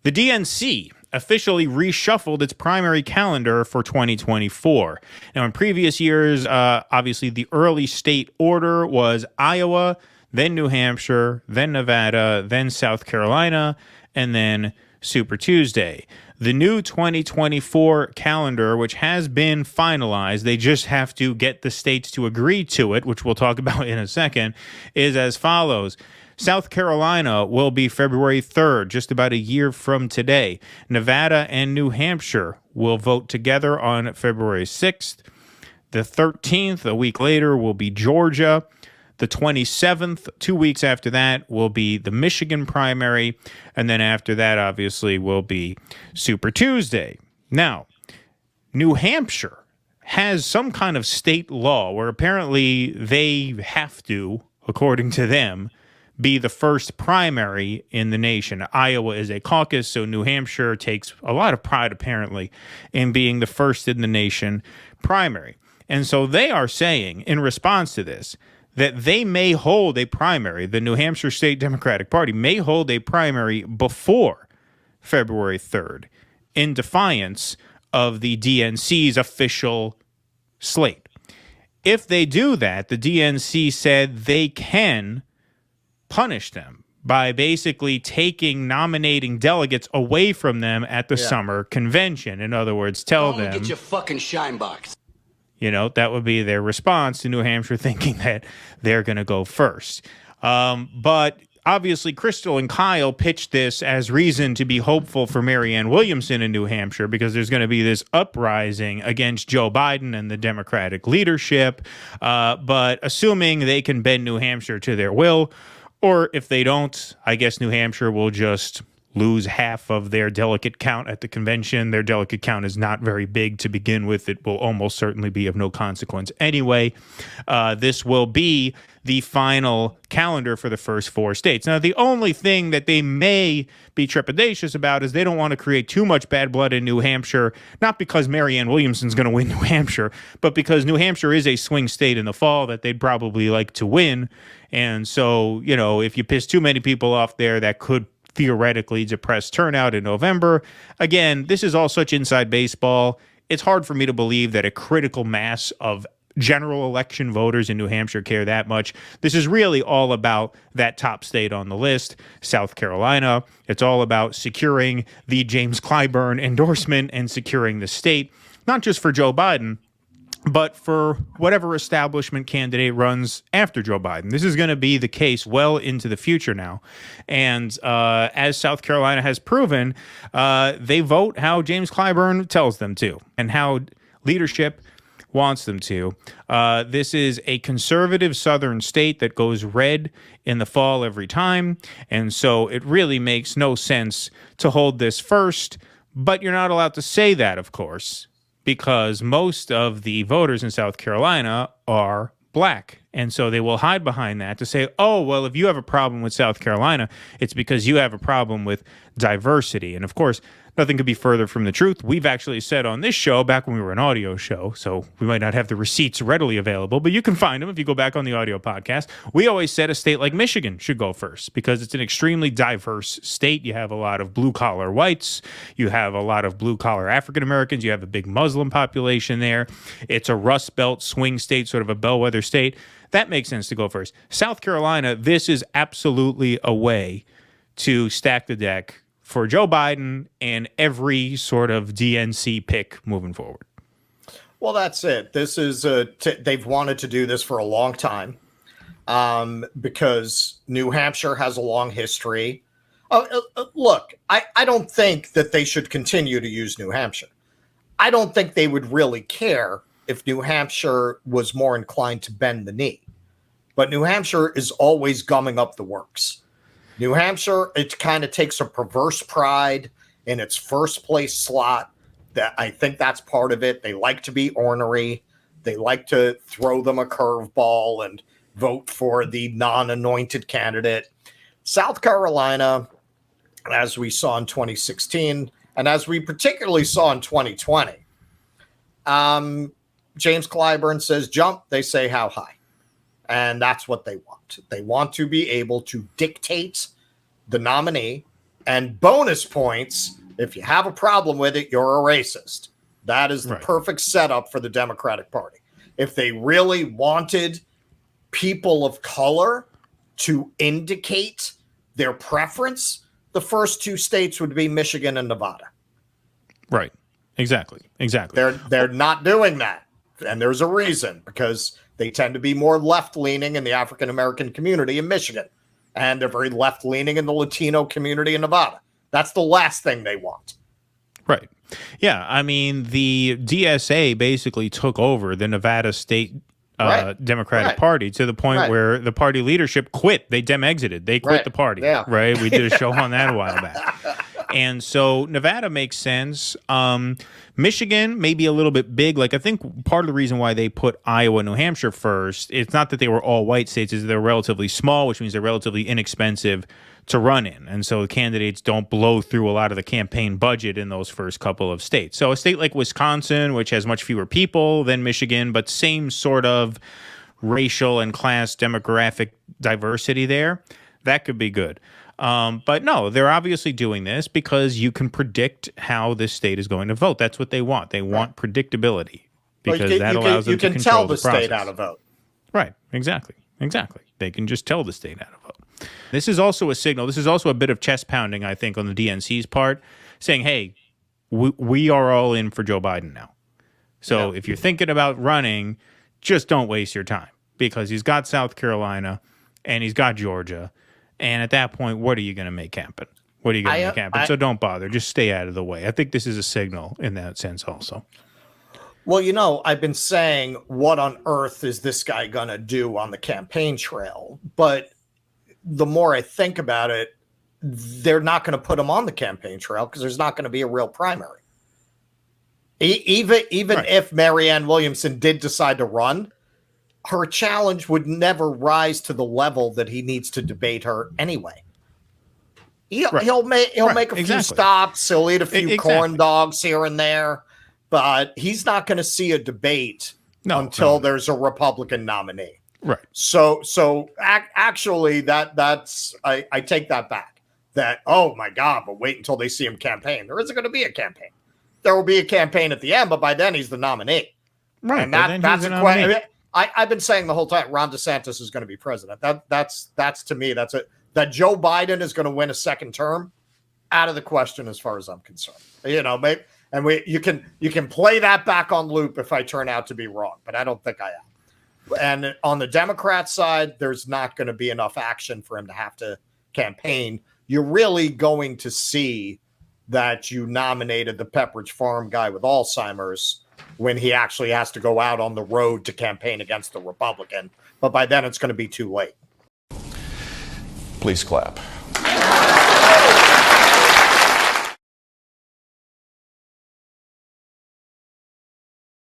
The DNC officially reshuffled its primary calendar for 2024. Now, in previous years, obviously the early state order was Iowa, then New Hampshire, then Nevada, then South Carolina, and then Super Tuesday. The new 2024 calendar, which has been finalized, they just have to get the states to agree to it, which we'll talk about in a second, is as follows. South Carolina will be February 3rd, just about a year from today. Nevada and New Hampshire will vote together on February 6th. The 13th, a week later, will be Georgia. The 27th, 2 weeks after that, will be the Michigan primary. And then after that, obviously, will be Super Tuesday. Now, New Hampshire has some kind of state law where apparently they have to, according to them, be the first primary in the nation. Iowa is a caucus, so New Hampshire takes a lot of pride, apparently, in being the first in the nation primary. And so they are saying, in response to this, that they may hold a primary, the New Hampshire State Democratic Party may hold a primary before February 3rd, in defiance of the DNC's official slate. If they do that, the DNC said they can punish them by basically nominating delegates away from them at the summer convention. In other words, tell them, get your fucking shine box. You know, that would be their response to New Hampshire thinking that they're going to go first. But obviously, Crystal and Kyle pitched this as reason to be hopeful for Marianne Williamson in New Hampshire because there's going to be this uprising against Joe Biden and the Democratic leadership. But assuming they can bend New Hampshire to their will, or if they don't, I guess New Hampshire will just lose half of their delegate count at the convention. Their delegate count is not very big to begin with. It will almost certainly be of no consequence anyway. This will be the final calendar for the first four states. Now, the only thing that they may be trepidatious about is they don't want to create too much bad blood in New Hampshire, not because Marianne Williamson's going to win New Hampshire, but because New Hampshire is a swing state in the fall that they'd probably like to win. And so, you know, if you piss too many people off there, that could theoretically depress turnout in November. Again, this is all such inside baseball. It's hard for me to believe that a critical mass of general election voters in New Hampshire care that much. This is really all about that top state on the list, South Carolina. It's all about securing the James Clyburn endorsement and securing the state, not just for Joe Biden, but for whatever establishment candidate runs after Joe Biden. This is going to be the case well into the future now. And as South Carolina has proven, they vote how James Clyburn tells them to and how leadership wants them to. This is a conservative southern state that goes red in the fall every time. And so it really makes no sense to hold this first. But you're not allowed to say that, of course, because most of the voters in South Carolina are black. And so they will hide behind that to say, oh, well, if you have a problem with South Carolina, it's because you have a problem with diversity. And of course, nothing could be further from the truth. We've actually said on this show, back when we were an audio show, so we might not have the receipts readily available, but you can find them if you go back on the audio podcast. We always said a state like Michigan should go first because it's an extremely diverse state. You have a lot of blue-collar whites. You have a lot of blue-collar African-Americans. You have a big Muslim population there. It's a Rust Belt swing state, sort of a bellwether state. That makes sense to go first. South Carolina, this is absolutely a way to stack the deck for Joe Biden and every sort of DNC pick moving forward. Well, that's it. This is they've wanted to do this for a long time because New Hampshire has a long history. Look, I don't think that they should continue to use New Hampshire. I don't think they would really care if New Hampshire was more inclined to bend the knee. But New Hampshire is always gumming up the works. New Hampshire, it kind of takes a perverse pride in its first place slot. That I think that's part of it. They like to be ornery. They like to throw them a curveball and vote for the non-anointed candidate. South Carolina, as we saw in 2016, and as we particularly saw in 2020, James Clyburn says jump, they say how high. And that's what they want. They want to be able to dictate the nominee And bonus points if you have a problem with it, you're a racist. That is the perfect setup for the Democratic Party. If they really wanted people of color to indicate their preference, the first two states would be Michigan and Nevada. Right. Exactly. They're not doing that. And there's a reason, because they tend to be more left-leaning in the African-American community in Michigan. And they're very left-leaning in the Latino community in Nevada. That's the last thing they want. Right. Yeah. I mean, the DSA basically took over the Nevada State Democratic Party to the point where the party leadership quit. They exited. They quit the party. Yeah. Right. We did a show on that a while back. And so Nevada makes sense. Michigan may be a little bit big. Like, I think part of the reason why they put Iowa and New Hampshire first, it's not that they were all white states, is they're relatively small, which means they're relatively inexpensive to run in. And so the candidates don't blow through a lot of the campaign budget in those first couple of states. So a state like Wisconsin, which has much fewer people than Michigan, but same sort of racial and class demographic diversity there, that could be good. But no, they're obviously doing this because you can predict how this state is going to vote. That's what they want. They want predictability, because that allows them to control the process. You can tell the state how to vote. Right. Exactly. They can just tell the state how to vote. This is also a signal. This is also a bit of chest pounding, I think, on the DNC's part, saying, hey, we are all in for Joe Biden now. So if you're thinking about running, just don't waste your time, because he's got South Carolina and he's got Georgia. And at that point, what are you going to make happen? So don't bother. Just stay out of the way. I think this is a signal in that sense also. Well, I've been saying, what on earth is this guy going to do on the campaign trail? But the more I think about it, they're not going to put him on the campaign trail because there's not going to be a real primary. Even if Marianne Williamson did decide to run, her challenge would never rise to the level that he needs to debate her anyway. He'll make a few stops. He'll eat a few corn dogs here and there, but he's not going to see a debate until there's a Republican nominee. Right. So actually, that's I take that back. That, oh my God, but wait until they see him campaign. There isn't going to be a campaign. There will be a campaign at the end, but by then he's the nominee. Right. And that's a question. I've been saying the whole time Ron DeSantis is going to be president. That's to me, that Joe Biden is going to win a second term, out of the question as far as I'm concerned. Maybe, and you can play that back on loop if I turn out to be wrong, but I don't think I am. And on the Democrat side, there's not going to be enough action for him to have to campaign. You're really going to see that you nominated the Pepperidge Farm guy with Alzheimer's when he actually has to go out on the road to campaign against the Republican. But by then it's going to be too late. Please clap.